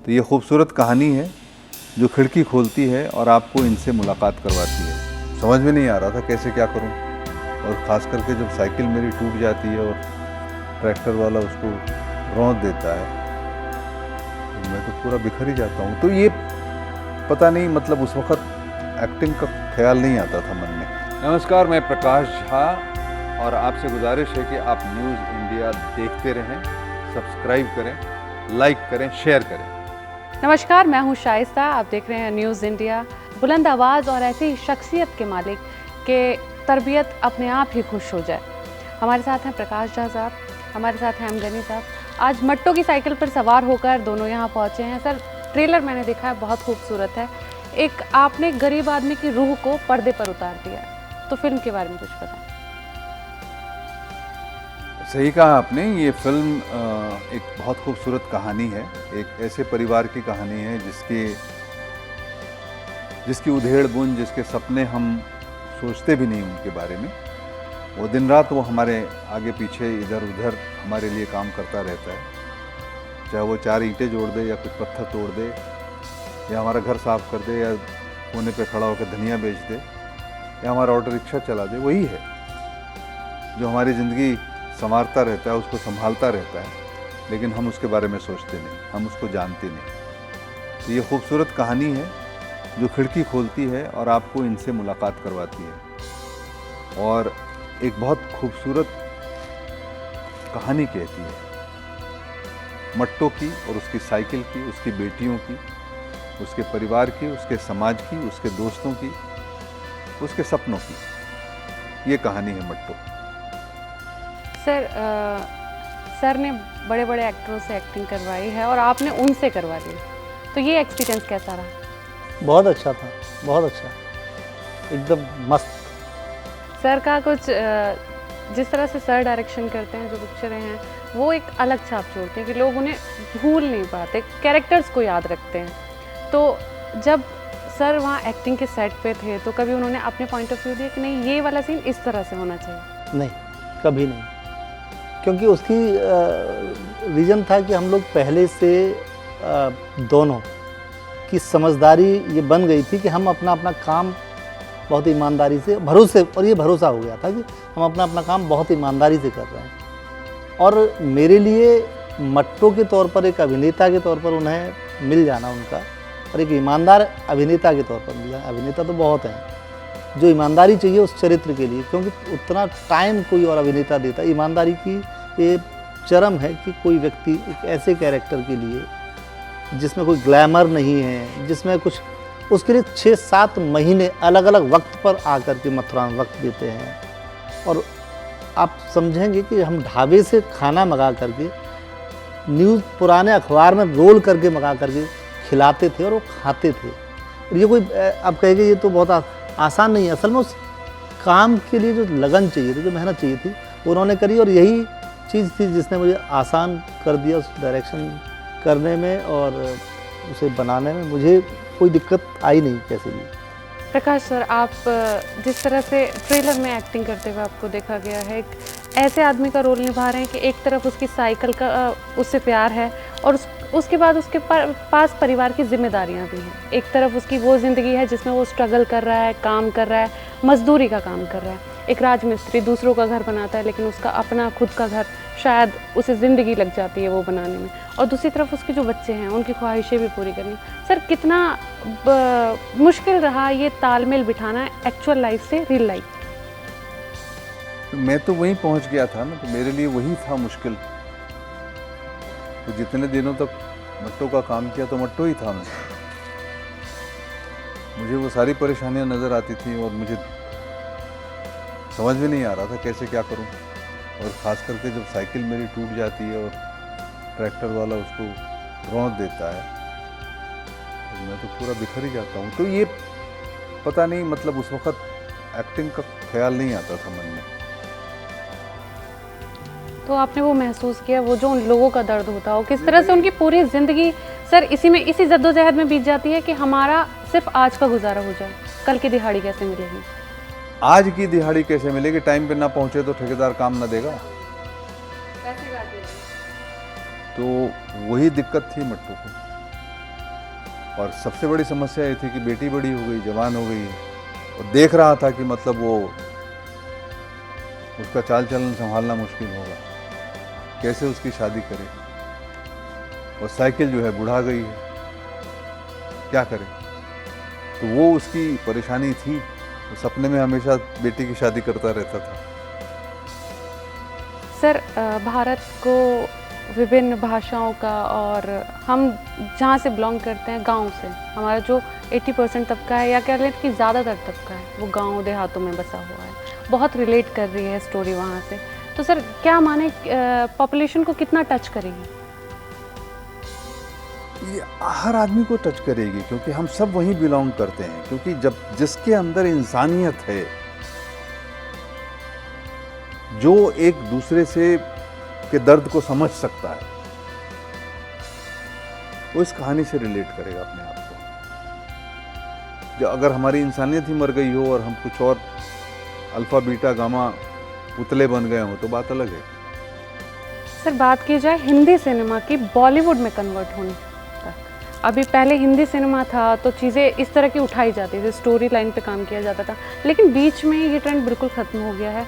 तो ये खूबसूरत कहानी है जो खिड़की खोलती है और आपको इनसे मुलाकात करवाती है। समझ में नहीं आ रहा था कैसे क्या करूं, और ख़ास करके जब साइकिल मेरी टूट जाती है और ट्रैक्टर वाला उसको रौंद देता है तो मैं तो पूरा बिखर ही जाता हूं। तो ये पता नहीं, मतलब उस वक्त एक्टिंग का ख्याल नहीं आता था मन में। नमस्कार, मैं प्रकाश झा और आपसे गुजारिश है कि आप न्यूज़ इंडिया देखते रहें, सब्सक्राइब करें, लाइक करें, शेयर करें। नमस्कार, मैं हूं शाइस्ता। आप देख रहे हैं न्यूज़ इंडिया। बुलंद आवाज़ और ऐसी शख्सियत के मालिक के तरबियत अपने आप ही खुश हो जाए। हमारे साथ हैं प्रकाश झा साहब, हमारे साथ हैं अमगनी साहब। आज मट्टो की साइकिल पर सवार होकर दोनों यहाँ पहुँचे हैं। सर, ट्रेलर मैंने देखा है, बहुत खूबसूरत है। एक आपने गरीब आदमी की रूह को पर्दे पर उतार दिया है, तो फिल्म के बारे में कुछ बताएं। सही कहा आपने, ये फिल्म एक बहुत खूबसूरत कहानी है। एक ऐसे परिवार की कहानी है जिसकी उधेड़ बुन, जिसके सपने हम सोचते भी नहीं उनके बारे में। वो दिन रात वो हमारे आगे पीछे इधर उधर हमारे लिए काम करता रहता है, चाहे वो 4 ईंटें जोड़ दे या कुछ पत्थर तोड़ दे या हमारा घर साफ कर दे या कोने पे खड़ा होकर धनिया बेच दे या हमारा ऑटो रिक्शा चला दे। वही है जो हमारी ज़िंदगी संवारता रहता है, उसको संभालता रहता है, लेकिन हम उसके बारे में सोचते नहीं, हम उसको जानते नहीं। तो ये खूबसूरत कहानी है जो खिड़की खोलती है और आपको इनसे मुलाकात करवाती है और एक बहुत खूबसूरत कहानी कहती है मट्टो की और उसकी साइकिल की, उसकी बेटियों की, उसके परिवार की, उसके समाज की, उसके दोस्तों की, उसके सपनों की। ये कहानी है मट्टो। सर ने बड़े बड़े एक्टरों से एक्टिंग करवाई है और आपने उनसे करवा ली, तो ये एक्सपीरियंस कैसा रहा? बहुत अच्छा था, बहुत अच्छा, एकदम मस्त। सर का कुछ जिस तरह से सर डायरेक्शन करते हैं, जो पिक्चरें हैं वो एक अलग छाप छोड़ती हैं कि लोग उन्हें भूल नहीं पाते, कैरेक्टर्स को याद रखते हैं। तो जब सर वहाँ एक्टिंग के सेट पे थे तो कभी उन्होंने अपने पॉइंट ऑफ व्यू दिया कि नहीं, ये वाला सीन इस तरह से होना चाहिए? नहीं, कभी नहीं, क्योंकि उसकी रीज़न था कि हम लोग पहले से दोनों की समझदारी ये बन गई थी कि हम अपना अपना काम बहुत ईमानदारी से, भरोसे, और ये भरोसा हो गया था कि हम अपना अपना काम बहुत ईमानदारी से कर रहे हैं। और मेरे लिए मट्टो के तौर पर, एक अभिनेता के तौर पर उन्हें मिल जाना उनका, और एक ईमानदार अभिनेता के तौर पर मिल जाना, अभिनेता तो बहुत हैं जो ईमानदारी चाहिए उस चरित्र के लिए, क्योंकि उतना टाइम कोई और अभिनेता देता। ईमानदारी की ये चरम है कि कोई व्यक्ति एक ऐसे कैरेक्टर के लिए जिसमें कोई ग्लैमर नहीं है, जिसमें कुछ, उसके लिए 6-7 महीने अलग अलग वक्त पर आकर के मथुरा में वक्त देते हैं। और आप समझेंगे कि हम ढाबे से खाना मंगा करके, न्यूज़ पुराने अखबार में रोल करके मंगा करके खिलाते थे और वो खाते थे। और ये कोई, आप कहेंगे ये तो बहुत आसान नहीं है। असल में उस काम के लिए जो लगन चाहिए थी, जो मेहनत चाहिए थी, उन्होंने करी, और यही चीज़ थी जिसने मुझे आसान कर दिया उस डायरेक्शन करने में और उसे बनाने में। मुझे कोई दिक्कत आई नहीं कैसे भी। प्रकाश सर, आप जिस तरह से ट्रेलर में एक्टिंग करते हुए आपको देखा गया है, एक ऐसे आदमी का रोल निभा रहे हैं कि एक तरफ उसकी साइकिल का उससे प्यार है और उसके बाद उसके पास परिवार की जिम्मेदारियां भी हैं। एक तरफ उसकी वो ज़िंदगी है जिसमें वो स्ट्रगल कर रहा है, काम कर रहा है, मजदूरी का काम कर रहा है। एक राजमिस्त्री दूसरों का घर बनाता है, लेकिन उसका अपना खुद का घर शायद उसे ज़िंदगी लग जाती है वो बनाने में। और दूसरी तरफ उसके जो बच्चे हैं, उनकी ख्वाहिशें भी पूरी करनी। सर, कितना मुश्किल रहा ये तालमेल बिठाना एक्चुअल लाइफ से रियल लाइफ? मैं तो वहीं पहुंच गया था ना, तो मेरे लिए वही था मुश्किल। तो जितने दिनों तक मट्टो का काम किया तो मट्टो ही था मैं। मुझे वो सारी परेशानियां नज़र आती थी और मुझे समझ में नहीं आ रहा था कैसे क्या करूं। और ख़ास करके जब साइकिल मेरी टूट जाती है और ट्रैक्टर वाला उसको रौंद देता है तो मैं तो पूरा बिखर ही जाता हूं। तो ये पता नहीं, मतलब उस वक्त एक्टिंग का ख्याल नहीं आता था मन में। तो आपने वो महसूस किया, वो जो उन लोगों का दर्द होता हो, किस तरह से उनकी पूरी ज़िंदगी सर इसी जद्दोजहद में बीत जाती है कि हमारा सिर्फ आज का गुजारा हो जाए, कल की दिहाड़ी कैसे मिलेगी? आज की दिहाड़ी कैसे मिलेगी? टाइम पे ना पहुंचे तो ठेकेदार काम ना देगा। पैसे काट देंगे। तो वही दिक्कत थी मट्टू को। और सबसे बड़ी समस्या ये थी कि बेटी बड़ी हो गई, जवान हो गई है, और देख रहा था कि मतलब वो उसका चाल चलन संभालना मुश्किल होगा, कैसे उसकी शादी करे, और साइकिल जो है बुढ़ा गई है, क्या करे। तो वो उसकी परेशानी थी। वो सपने में हमेशा बेटी की शादी करता रहता था। सर भारत को विभिन्न भाषाओं का, और हम जहाँ से बिलोंग करते हैं गांव से, हमारा जो 80% तबका है, या कह लें कि ज़्यादातर तबका है, वो गांव देहातों में बसा हुआ है। बहुत रिलेट कर रही है स्टोरी वहाँ से। तो सर क्या माने पॉपुलेशन को कितना टच करेगी? ये हर आदमी को टच करेगी, क्योंकि हम सब वहीं बिलोंग करते हैं। क्योंकि जब जिसके अंदर इंसानियत है, जो एक दूसरे से के दर्द को समझ सकता है, वो इस कहानी से रिलेट करेगा अपने आप को। जो अगर हमारी इंसानियत ही मर गई हो और हम कुछ और अल्फा बीटा गामा पुतले बन गए हो, तो बात अलग है। सर बात की जाए हिंदी सिनेमा की बॉलीवुड में कन्वर्ट होने तक, अभी पहले हिंदी सिनेमा था तो चीज़ें इस तरह की उठाई जाती थी, स्टोरी लाइन पे काम किया जाता था, लेकिन बीच में ये ट्रेंड बिल्कुल ख़त्म हो गया है।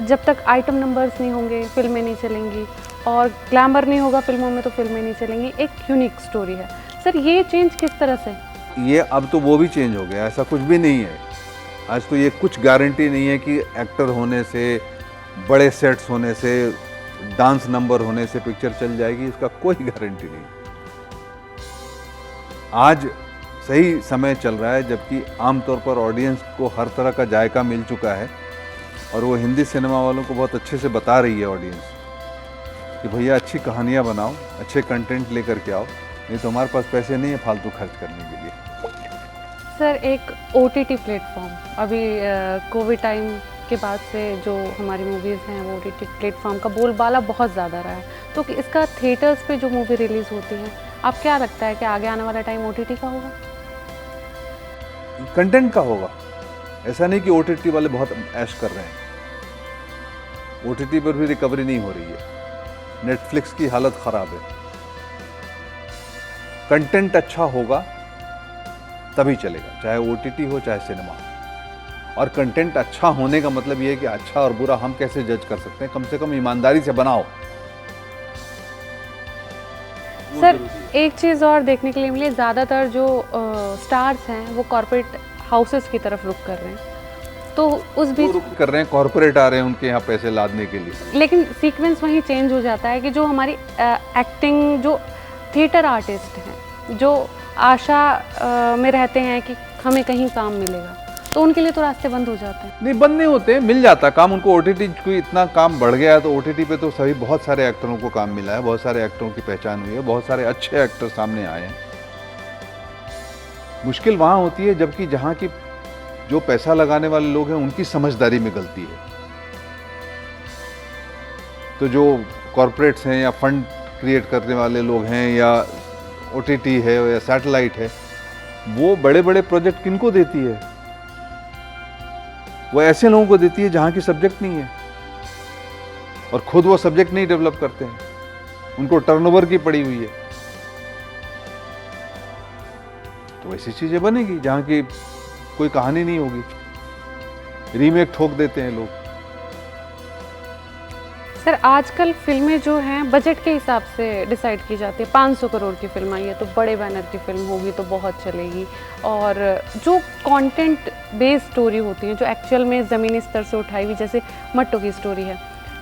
जब तक आइटम नंबर्स नहीं होंगे फिल्में नहीं चलेंगी, और ग्लैमर नहीं होगा फिल्मों में तो फिल्में नहीं चलेंगी। एक यूनिक स्टोरी है। सर ये चेंज किस तरह से? ये अब तो वो भी चेंज हो गया, ऐसा कुछ भी नहीं है। आज तो ये कुछ गारंटी नहीं है कि एक्टर होने से, बड़े सेट्स होने से, डांस नंबर होने से पिक्चर चल जाएगी, इसका कोई गारंटी नहीं। आज सही समय चल रहा है, जबकि आमतौर पर ऑडियंस को हर तरह का जायका मिल चुका है, और वो हिंदी सिनेमा वालों को बहुत अच्छे से बता रही है ऑडियंस कि भैया अच्छी कहानियाँ बनाओ, अच्छे कंटेंट लेकर के आओ, नहीं तो हमारे पास पैसे नहीं है फालतू खर्च करने के लिए। सर एक OTT प्लेटफॉर्म, अभी कोविड टाइम के बाद से जो हमारी मूवीज़ हैं वो OTT प्लेटफॉर्म का बोलबाला बहुत ज़्यादा रहा है, तो इसका थिएटर्स पे जो मूवी रिलीज़ होती है, आप क्या लगता है कि आगे आने वाला टाइम OTT का होगा? कंटेंट का होगा, ऐसा नहीं कि OTT वाले बहुत ऐश कर रहे हैं। OTT पर भी रिकवरी नहीं हो रही है, नेटफ्लिक्स की हालत ख़राब है। कंटेंट अच्छा होगा तभी चलेगा, चाहे OTT हो चाहे सिनेमा हो। और कंटेंट अच्छा होने का मतलब ये है कि अच्छा और बुरा हम कैसे जज कर सकते हैं, कम से कम ईमानदारी से बनाओ। सर एक चीज़ और देखने के लिए मिली, ज़्यादातर जो स्टार्स हैं वो कॉर्पोरेट हाउसेस की तरफ रुख कर रहे हैं, तो उस बीच रुख कर रहे हैं, कॉर्पोरेट आ रहे हैं उनके यहाँ पैसे लादने के लिए। लेकिन सीक्वेंस वहीं चेंज हो जाता है कि जो हमारी एक्टिंग, जो थिएटर आर्टिस्ट हैं, जो आशा में रहते हैं कि हमें कहीं काम मिलेगा, तो उनके लिए तो रास्ते बंद हो जाते हैं। नहीं, बंद नहीं होते, मिल जाता काम उनको। OTT को इतना काम बढ़ गया है, तो OTT पे तो सभी बहुत सारे एक्टरों को काम मिला है, बहुत सारे एक्टरों की पहचान हुई है, बहुत सारे अच्छे एक्टर सामने आए हैं। मुश्किल वहाँ होती है जबकि जहाँ की जो पैसा लगाने वाले लोग हैं उनकी समझदारी में गलती है। तो जो कॉर्पोरेट्स हैं या फंड क्रिएट करने वाले लोग हैं, या OTT है या सैटेलाइट है, वो बड़े बड़े प्रोजेक्ट किनको देती है? वो ऐसे लोगों को देती है जहाँ की सब्जेक्ट नहीं है, और खुद वो सब्जेक्ट नहीं डेवलप करते हैं, उनको टर्नओवर की पड़ी हुई है। तो ऐसी चीजें बनेगी जहाँ की कोई कहानी नहीं होगी, रीमेक ठोक देते हैं लोग। सर आजकल फिल्में जो हैं बजट के हिसाब से डिसाइड की जाती है। 500 करोड़ की फिल्म आई है तो बड़े बैनर की फिल्म होगी तो बहुत चलेगी, और जो कंटेंट बेस्ड स्टोरी होती है, जो एक्चुअल में ज़मीनी स्तर से उठाई हुई, जैसे मट्टो की स्टोरी है,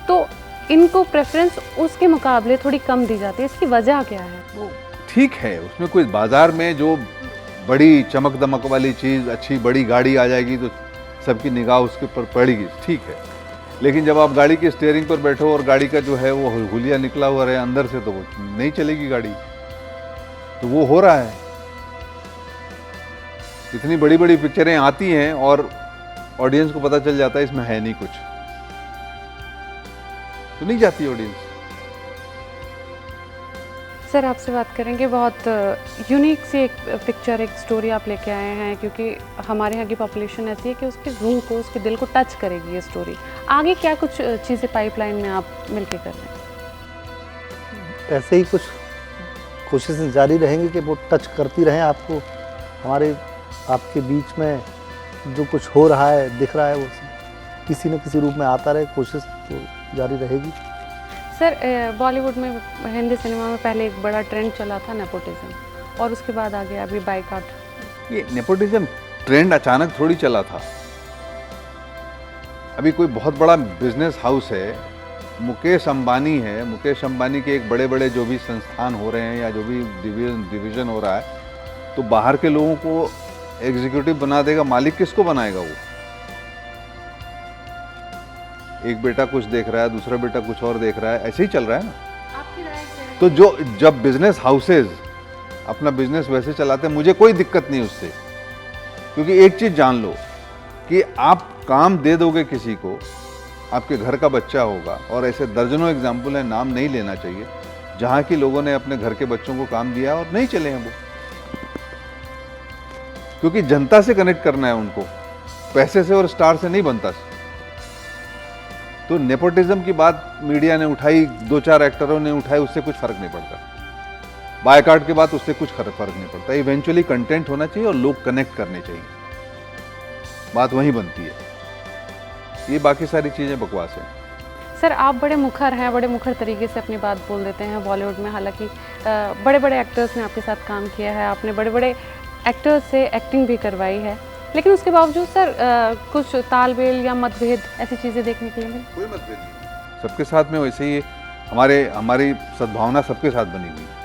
तो इनको प्रेफरेंस उसके मुकाबले थोड़ी कम दी जाती है। इसकी वजह क्या है? वो ठीक है, उसमें कोई बाजार में जो बड़ी चमक दमक वाली चीज़, अच्छी बड़ी गाड़ी आ जाएगी तो सबकी निगाह उसके ऊपर पड़ेगी, ठीक है। लेकिन जब आप गाड़ी की स्टीयरिंग पर बैठो और गाड़ी का जो है वो हुलिया निकला हुआ रहे अंदर से, तो वो नहीं चलेगी गाड़ी। तो वो हो रहा है, इतनी बड़ी बड़ी पिक्चरें आती हैं और ऑडियंस को पता चल जाता है इसमें है नहीं कुछ, तो नहीं जाती ऑडियंस। सर आपसे बात करेंगे, बहुत यूनिक सी एक पिक्चर, एक स्टोरी आप लेके आए हैं, क्योंकि हमारे यहाँ की पॉपुलेशन ऐसी है कि उसके रूह को, उसके दिल को टच करेगी ये स्टोरी। आगे क्या कुछ चीज़ें पाइपलाइन में आप मिलके कर रहे हैं? ऐसे ही कुछ कोशिशें जारी रहेंगी कि वो टच करती रहें आपको, हमारे आपके बीच में जो कुछ हो रहा है, दिख रहा है, वो किसी न किसी रूप में आता रहे, कोशिश तो जारी रहेगी। सर बॉलीवुड में, हिंदी सिनेमा में पहले एक बड़ा ट्रेंड चला था नेपोटिज्म, और उसके बाद आ गया अभी बाइकआउट। ये नेपोटिज्म ट्रेंड अचानक थोड़ी चला था। अभी कोई बहुत बड़ा बिजनेस हाउस है, मुकेश अंबानी है, मुकेश अंबानी के एक बड़े बड़े जो भी संस्थान हो रहे हैं या जो भी डिवीज़न हो रहा है, तो बाहर के लोगों को एग्जीक्यूटिव बना देगा, मालिक किसको बनाएगा वो? एक बेटा कुछ देख रहा है, दूसरा बेटा कुछ और देख रहा है, ऐसे ही चल रहा है ना। आपकी राय क्या है? तो जब बिजनेस हाउसेज अपना बिजनेस वैसे चलाते हैं, मुझे कोई दिक्कत नहीं उससे, क्योंकि एक चीज़ जान लो कि आप काम दे दोगे किसी को, आपके घर का बच्चा होगा, और ऐसे दर्जनों एग्जाम्पल है, नाम नहीं लेना चाहिए, जहाँ की लोगों ने अपने घर के बच्चों को काम दिया और नहीं चले हैं वो, क्योंकि जनता से कनेक्ट करना है उनको, पैसे से और स्टार से नहीं बनता। तो नेपोटिज्म की बात मीडिया ने उठाई, 2-4 एक्टरों ने उठाई, उससे कुछ फर्क नहीं पड़ता। बायकाट के बाद उससे कुछ फर्क नहीं पड़ता। इवेंचुअली कंटेंट होना चाहिए और लोग कनेक्ट करने चाहिए, बात वहीं बनती है। ये बाकी सारी चीज़ें बकवास हैं। सर आप बड़े मुखर हैं, बड़े मुखर तरीके से अपनी बात बोल देते हैं बॉलीवुड में। हालांकि बड़े बड़े एक्टर्स ने आपके साथ काम किया है, आपने बड़े बड़े एक्टर्स से एक्टिंग भी करवाई है, लेकिन उसके बावजूद सर कुछ तालमेल या मतभेद ऐसी चीज़ें देखने के लिए मिली? कोई मतभेद नहीं, सबके साथ में वैसे ही हमारी सद्भावना सबके साथ बनी हुई है।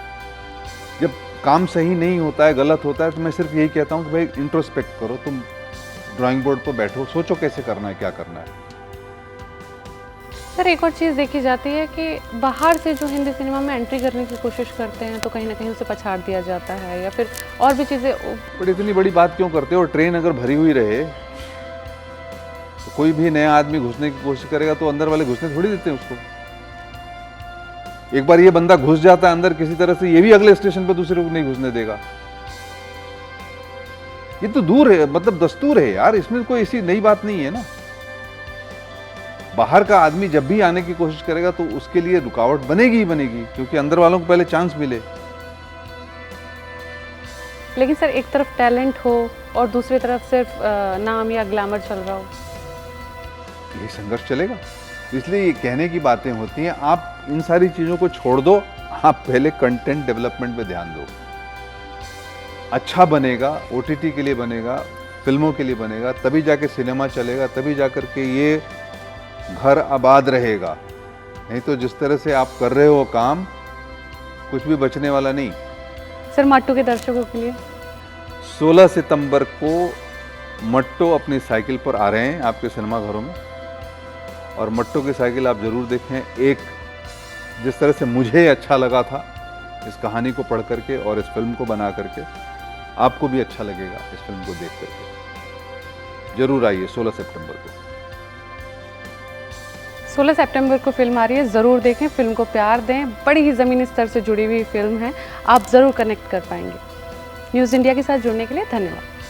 जब काम सही नहीं होता है, गलत होता है, तो मैं सिर्फ यही कहता हूँ कि भाई इंट्रोस्पेक्ट करो, तुम ड्राइंग बोर्ड पर बैठो, सोचो कैसे करना है, क्या करना है। सर एक और चीज़ देखी जाती है कि बाहर से जो हिंदी सिनेमा में एंट्री करने की कोशिश करते हैं तो कहीं ना कहीं उसे पछाड़ दिया जाता है, या फिर और भी चीज़ें। बट इतनी बड़ी बात क्यों करते हो? ट्रेन अगर भरी हुई रहे तो कोई भी नया आदमी घुसने की कोशिश करेगा तो अंदर वाले घुसने थोड़ी देते हैं उसको। एक बार ये बंदा घुस जाता है अंदर किसी तरह से, ये भी अगले स्टेशन पर दूसरे को नहीं घुसने देगा। ये तो दूर है, मतलब दस्तूर है यार, इसमें कोई ऐसी नई बात नहीं है ना। बाहर का आदमी जब भी आने की कोशिश करेगा तो उसके लिए रुकावट बनेगी ही बनेगी, क्योंकि अंदर वालों को पहले चांस मिले। लेकिन सर एक तरफ टैलेंट हो और दूसरी तरफ सिर्फ नाम या ग्लैमर चल रहा हो, ये संघर्ष चलेगा। इसलिए ये कहने की बातें होती हैं, आप इन सारी चीज़ों को छोड़ दो, आप पहले कंटेंट डेवलपमेंट पे ध्यान दो। अच्छा बनेगा, OTT के लिए बनेगा, फिल्मों के लिए बनेगा, तभी जाके सिनेमा चलेगा, तभी जाकर के ये घर आबाद रहेगा। नहीं तो जिस तरह से आप कर रहे हो काम, कुछ भी बचने वाला नहीं। सर मट्टू के दर्शकों के लिए 16 सितंबर को मट्टो अपनी साइकिल पर आ रहे हैं आपके सिनेमा घरों में, और मट्टो की साइकिल आप ज़रूर देखें। एक जिस तरह से मुझे अच्छा लगा था इस कहानी को पढ़ करके और इस फिल्म को बना करके, आपको भी अच्छा लगेगा इस फिल्म को देख करके। जरूर आइए 16 सितंबर को। 16 सितंबर को फिल्म आ रही है, ज़रूर देखें, फिल्म को प्यार दें। बड़ी ही ज़मीनी स्तर से जुड़ी हुई फिल्म है, आप ज़रूर कनेक्ट कर पाएंगे। न्यूज़ इंडिया के साथ जुड़ने के लिए धन्यवाद।